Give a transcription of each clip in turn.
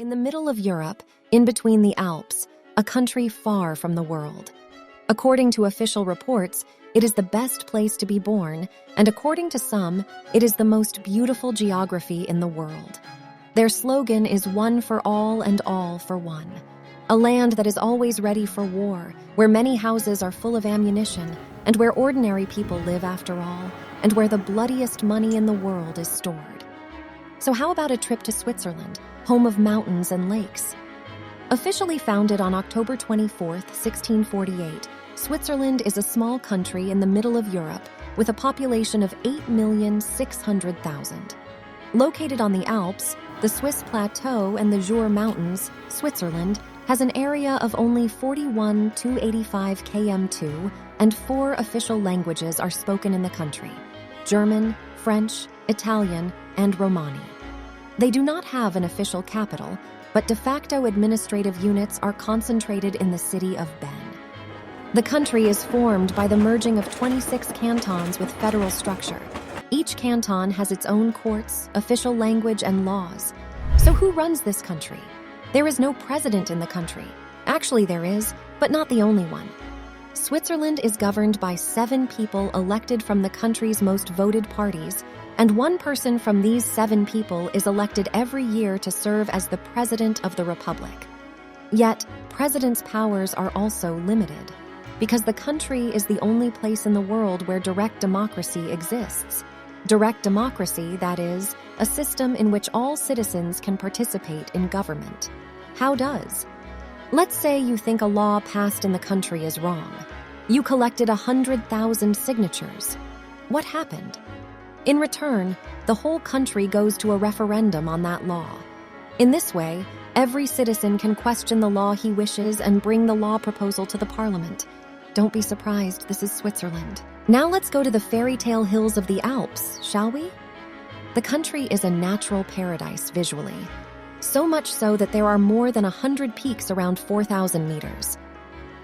In the middle of Europe, in between the Alps, a country far from the world. According to official reports, it is the best place to be born, and according to some, it is the most beautiful geography in the world. Their slogan is one for all and all for one. A land that is always ready for war, where many houses are full of ammunition, and where ordinary people live after all, and where the bloodiest money in the world is stored. So how about a trip to Switzerland, home of mountains and lakes? Officially founded on October 24, 1648, Switzerland is a small country in the middle of Europe with a population of 8,600,000. Located on the Alps, the Swiss Plateau and the Jura Mountains, Switzerland has an area of only 41,285 km², and 4 official languages are spoken in the country: German, French, Italian, and Romani. They do not have an official capital, but de facto administrative units are concentrated in the city of Bern. The country is formed by the merging of 26 cantons with federal structure. Each canton has its own courts, official language, and laws. So who runs this country? There is no president in the country. Actually, there is, but not the only one. Switzerland is governed by 7 people elected from the country's most voted parties, and one person from these 7 people is elected every year to serve as the president of the republic. Yet, president's powers are also limited, because the country is the only place in the world where direct democracy exists. Direct democracy, that is, a system in which all citizens can participate in government. How does? Let's say you think a law passed in the country is wrong. You collected 100,000 signatures. What happened? In return, the whole country goes to a referendum on that law. In this way, every citizen can question the law he wishes and bring the law proposal to the parliament. Don't be surprised, this is Switzerland. Now let's go to the Fairytale hills of the Alps, shall we? The country is a natural paradise visually. So much so that there are more than 100 peaks around 4,000 meters.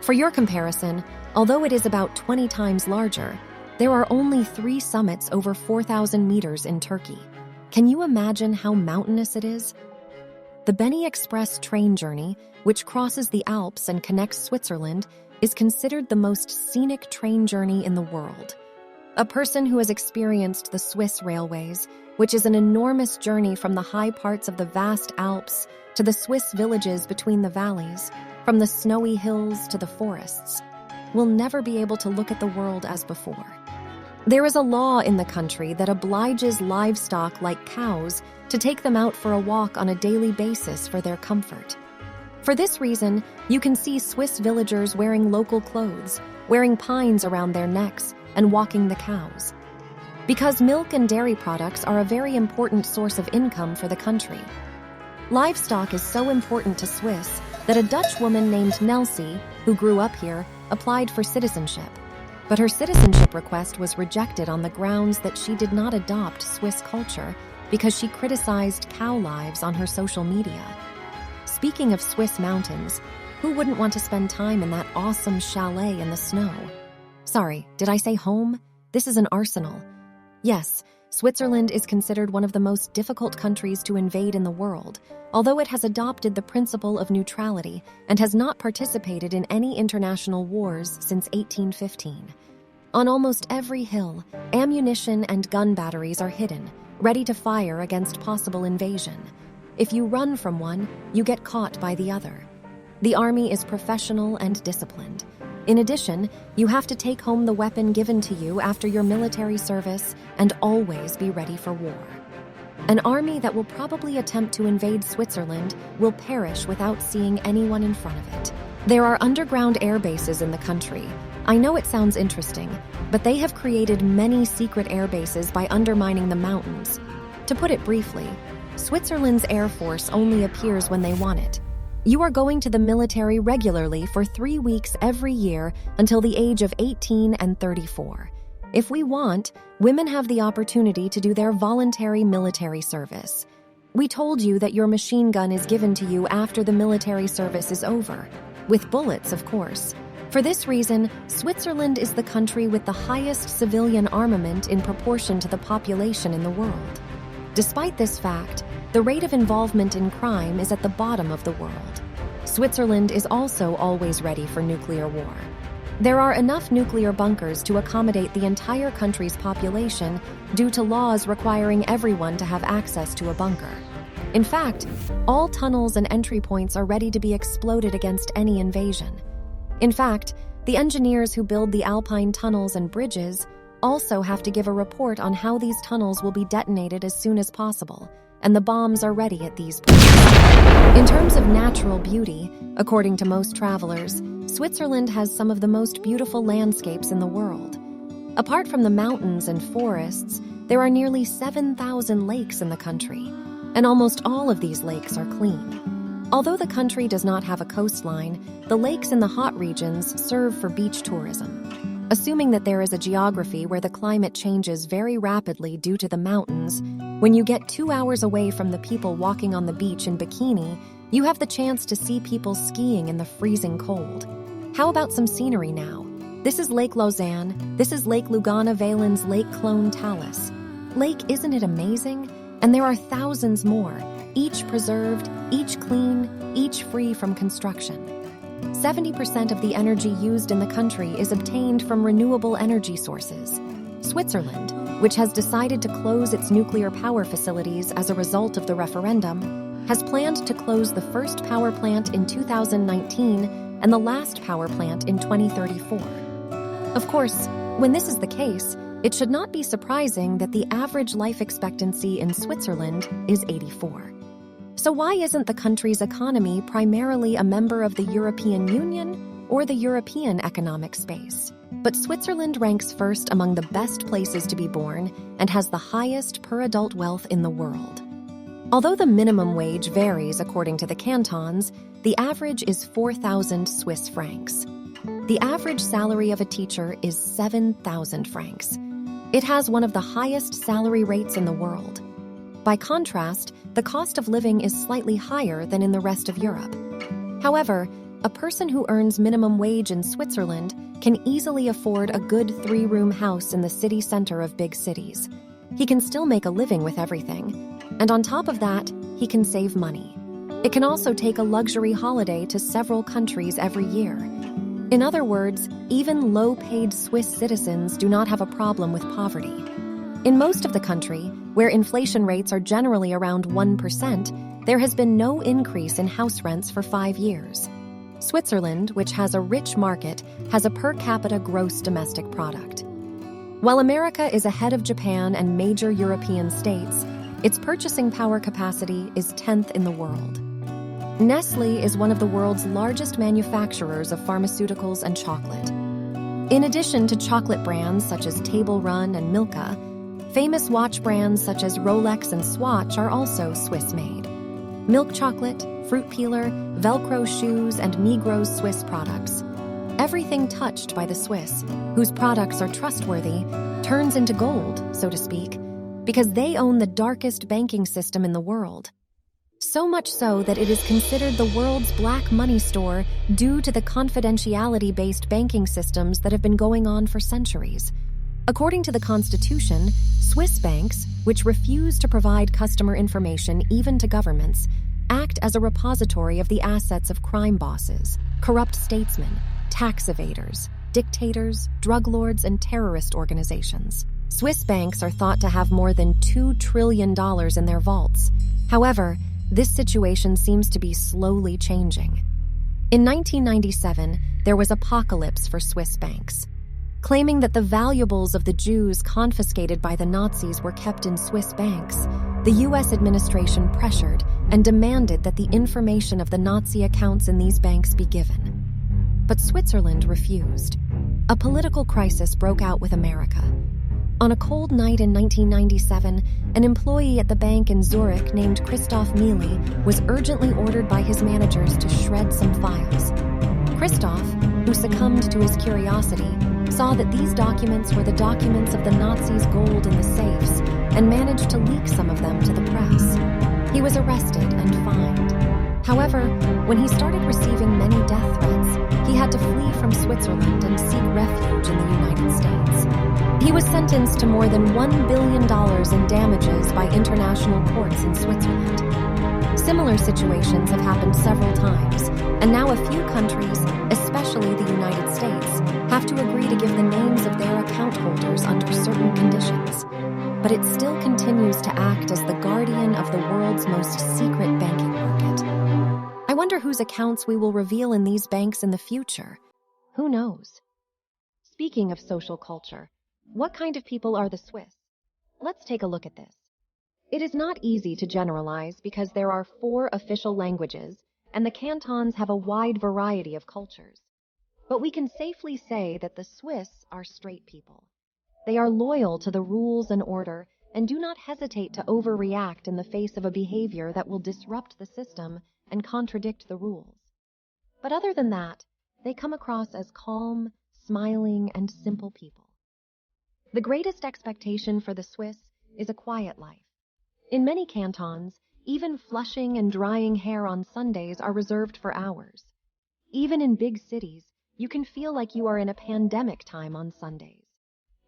For your comparison, although it is about 20 times larger, there are only 3 summits over 4,000 meters in Turkey. Can you imagine how mountainous it is? The Beni Express train journey, which crosses the Alps and connects Switzerland, is considered the most scenic train journey in the world. A person who has experienced the Swiss railways, which is an enormous journey from the high parts of the vast Alps to the Swiss villages between the valleys, from the snowy hills to the forests, will never be able to look at the world as before. There is a law in the country that obliges livestock like cows to take them out for a walk on a daily basis for their comfort. For this reason, you can see Swiss villagers wearing local clothes, wearing pines around their necks, and walking the cows. Because milk and dairy products are a very important source of income for the country. Livestock is so important to Swiss that a Dutch woman named Nelsie, who grew up here, applied for citizenship. But her citizenship request was rejected on the grounds that she did not adopt Swiss culture because she criticized cow lives on her social media. Speaking of Swiss mountains, who wouldn't want to spend time in that awesome chalet in the snow? Sorry, did I say home? This is an arsenal. Yes, Switzerland is considered one of the most difficult countries to invade in the world, although it has adopted the principle of neutrality and has not participated in any international wars since 1815. On almost every hill, ammunition and gun batteries are hidden, ready to fire against possible invasion. If you run from one, you get caught by the other. The army is professional and disciplined. In addition, you have to take home the weapon given to you after your military service and always be ready for war. An army that will probably attempt to invade Switzerland will perish without seeing anyone in front of it. There are underground air bases in the country. I know it sounds interesting, but they have created many secret air bases by undermining the mountains. To put it briefly, Switzerland's Air Force only appears when they want it. You are going to the military regularly for 3 weeks every year until the age of 18 and 34. If we want, women have the opportunity to do their voluntary military service. We told you that your machine gun is given to you after the military service is over, with bullets, of course. For this reason, Switzerland is the country with the highest civilian armament in proportion to the population in the world. Despite this fact, the rate of involvement in crime is at the bottom of the world. Switzerland is also always ready for nuclear war. There are enough nuclear bunkers to accommodate the entire country's population due to laws requiring everyone to have access to a bunker. In fact, all tunnels and entry points are ready to be exploded against any invasion. In fact, the engineers who build the Alpine tunnels and bridges also have to give a report on how these tunnels will be detonated as soon as possible, and the bombs are ready at these points. In terms of natural beauty, according to most travelers, Switzerland has some of the most beautiful landscapes in the world. Apart from the mountains and forests, there are nearly 7,000 lakes in the country, and almost all of these lakes are clean. Although the country does not have a coastline, the lakes in the hot regions serve for beach tourism. Assuming that there is a geography where the climate changes very rapidly due to the mountains, when you get 2 hours away from the people walking on the beach in bikini, you have the chance to see people skiing in the freezing cold. How about some scenery now? This is Lake Lausanne. This is Lake Lugana-Valen's Lake Clone Talus. Lake, isn't it amazing? And there are thousands more, each preserved, each clean, each free from construction. 70% of the energy used in the country is obtained from renewable energy sources. Switzerland, which has decided to close its nuclear power facilities as a result of the referendum, has planned to close the first power plant in 2019 and the last power plant in 2034. Of course, when this is the case, it should not be surprising that the average life expectancy in Switzerland is 84. So why isn't the country's economy primarily a member of the European Union or the European economic space? But Switzerland ranks first among the best places to be born and has the highest per-adult wealth in the world. Although the minimum wage varies according to the cantons, the average is 4,000 Swiss francs. The average salary of a teacher is 7,000 francs. It has one of the highest salary rates in the world. By contrast, the cost of living is slightly higher than in the rest of Europe. However, a person who earns minimum wage in Switzerland can easily afford a good 3-room house in the city center of big cities. He can still make a living with everything. And on top of that, he can save money. It can also take a luxury holiday to several countries every year. In other words, even low-paid Swiss citizens do not have a problem with poverty. In most of the country, where inflation rates are generally around 1%, there has been no increase in house rents for 5 years. Switzerland, which has a rich market, has a per capita gross domestic product. While America is ahead of Japan and major European states, its purchasing power capacity is 10th in the world. Nestlé is one of the world's largest manufacturers of pharmaceuticals and chocolate. In addition to chocolate brands such as Table Run and Milka, famous watch brands such as Rolex and Swatch are also Swiss-made. Milk chocolate, fruit peeler, Velcro shoes, and Migros Swiss products. Everything touched by the Swiss, whose products are trustworthy, turns into gold, so to speak, because they own the darkest banking system in the world. So much so that it is considered the world's black money store due to the confidentiality-based banking systems that have been going on for centuries. According to the Constitution, Swiss banks, which refuse to provide customer information even to governments, act as a repository of the assets of crime bosses, corrupt statesmen, tax evaders, dictators, drug lords, and terrorist organizations. Swiss banks are thought to have more than $2 trillion in their vaults. However, this situation seems to be slowly changing. In 1997, there was apocalypse for Swiss banks. Claiming that the valuables of the Jews confiscated by the Nazis were kept in Swiss banks, the U.S. administration pressured and demanded that the information of the Nazi accounts in these banks be given. But Switzerland refused. A political crisis broke out with America. On a cold night in 1997, an employee at the bank in Zurich named Christoph Mealy was urgently ordered by his managers to shred some files. Christoph, who succumbed to his curiosity, saw that these documents were the documents of the Nazis' gold in the safes and managed to leak some of them to the press. He was arrested and fined. However, when he started receiving many death threats, he had to flee from Switzerland and seek refuge in the United States. He was sentenced to more than $1 billion in damages by international courts in Switzerland. Similar situations have happened several times, and now a few countries, especially the United States, have to agree to give the names of their account holders under certain conditions. But it still continues to act as the guardian of the world's most secret banking market. I wonder whose accounts we will reveal in these banks in the future. Who knows? Speaking of social culture, what kind of people are the Swiss? Let's take a look at this. It is not easy to generalize because there are 4 official languages, and the cantons have a wide variety of cultures. But we can safely say that the Swiss are straight people. They are loyal to the rules and order and do not hesitate to overreact in the face of a behavior that will disrupt the system and contradict the rules. But other than that, they come across as calm, smiling, and simple people. The greatest expectation for the Swiss is a quiet life. In many cantons, even flushing and drying hair on Sundays are reserved for hours. Even in big cities, you can feel like you are in a pandemic time on Sundays.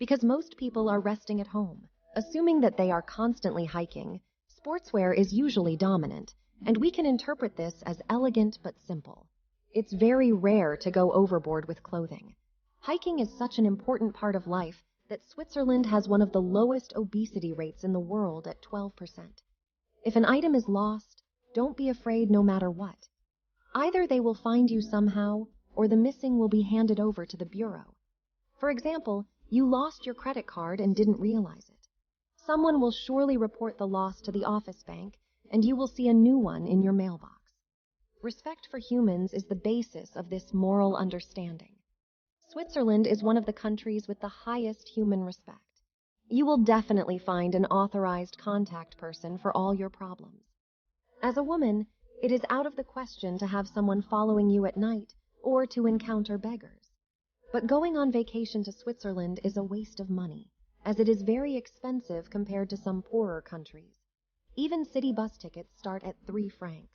Because most people are resting at home, assuming that they are constantly hiking, sportswear is usually dominant, and we can interpret this as elegant but simple. It's very rare to go overboard with clothing. Hiking is such an important part of life that Switzerland has one of the lowest obesity rates in the world at 12%. If an item is lost, don't be afraid no matter what. Either they will find you somehow, or the missing will be handed over to the bureau. For example, you lost your credit card and didn't realize it. Someone will surely report the loss to the office bank, and you will see a new one in your mailbox. Respect for humans is the basis of this moral understanding. Switzerland is one of the countries with the highest human respect. You will definitely find an authorized contact person for all your problems. As a woman, it is out of the question to have someone following you at night or to encounter beggars. But going on vacation to Switzerland is a waste of money, as it is very expensive compared to some poorer countries. Even city bus tickets start at 3 francs.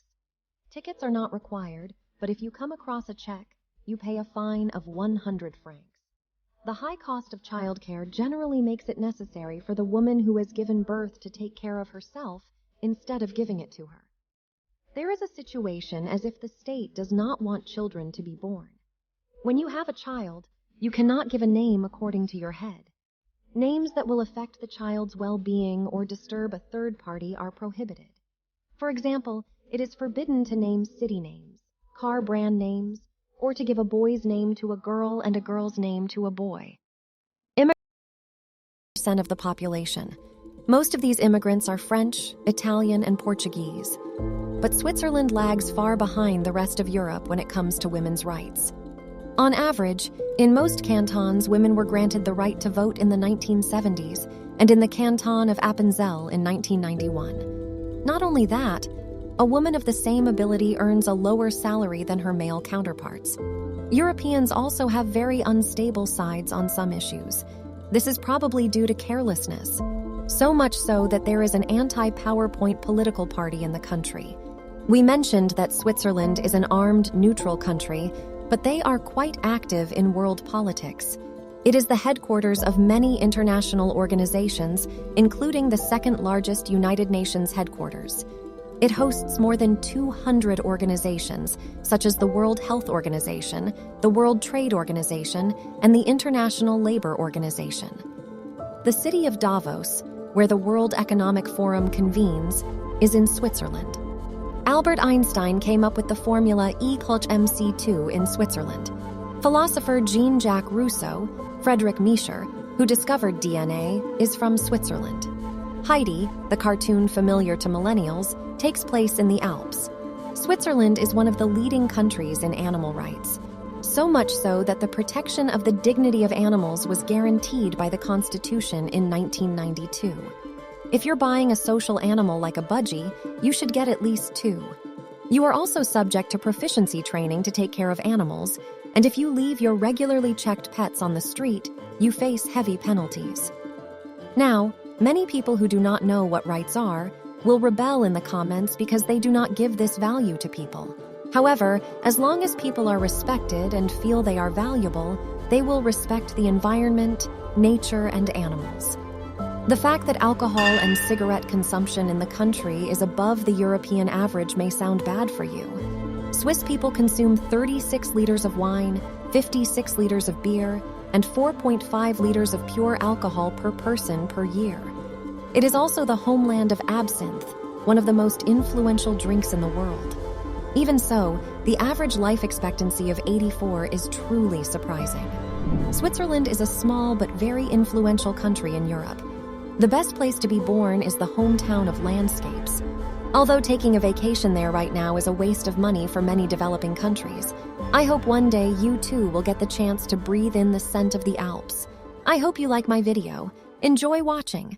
Tickets are not required, but if you come across a check, you pay a fine of 100 francs. The high cost of childcare generally makes it necessary for the woman who has given birth to take care of herself instead of giving it to her. There is a situation as if the state does not want children to be born. When you have a child, you cannot give a name according to your head. Names that will affect the child's well-being or disturb a third party are prohibited. For example, it is forbidden to name city names, car brand names, or to give a boy's name to a girl and a girl's name to a boy. Immigrants are 1% of the population. Most of these immigrants are French, Italian, and Portuguese. But Switzerland lags far behind the rest of Europe when it comes to women's rights. On average, in most cantons, women were granted the right to vote in the 1970s, and in the canton of Appenzell in 1991. Not only that, a woman of the same ability earns a lower salary than her male counterparts. Europeans also have very unstable sides on some issues. This is probably due to carelessness, so much so that there is an anti-PowerPoint political party in the country. We mentioned that Switzerland is an armed, neutral country, but they are quite active in world politics. It is the headquarters of many international organizations, including the second-largest United Nations headquarters. It hosts more than 200 organizations, such as the World Health Organization, the World Trade Organization, and the International Labor Organization. The city of Davos, where the World Economic Forum convenes, is in Switzerland. Albert Einstein came up with the formula E = mc2 in Switzerland. Philosopher Jean-Jacques Rousseau, Friedrich Nietzsche, who discovered DNA, is from Switzerland. Heidi, the cartoon familiar to millennials, takes place in the Alps. Switzerland is one of the leading countries in animal rights. So much so that the protection of the dignity of animals was guaranteed by the Constitution in 1992. If you're buying a social animal like a budgie, you should get at least 2. You are also subject to proficiency training to take care of animals, and if you leave your regularly checked pets on the street, you face heavy penalties. Now, many people who do not know what rights are will rebel in the comments because they do not give this value to people. However, as long as people are respected and feel they are valuable, they will respect the environment, nature, and animals. The fact that alcohol and cigarette consumption in the country is above the European average may sound bad for you. Swiss people consume 36 liters of wine, 56 liters of beer, and 4.5 liters of pure alcohol per person per year. It is also the homeland of absinthe, one of the most influential drinks in the world. Even so, the average life expectancy of 84 is truly surprising. Switzerland is a small but very influential country in Europe. The best place to be born is the hometown of landscapes. Although taking a vacation there right now is a waste of money for many developing countries, I hope one day you too will get the chance to breathe in the scent of the Alps. I hope you like my video. Enjoy watching.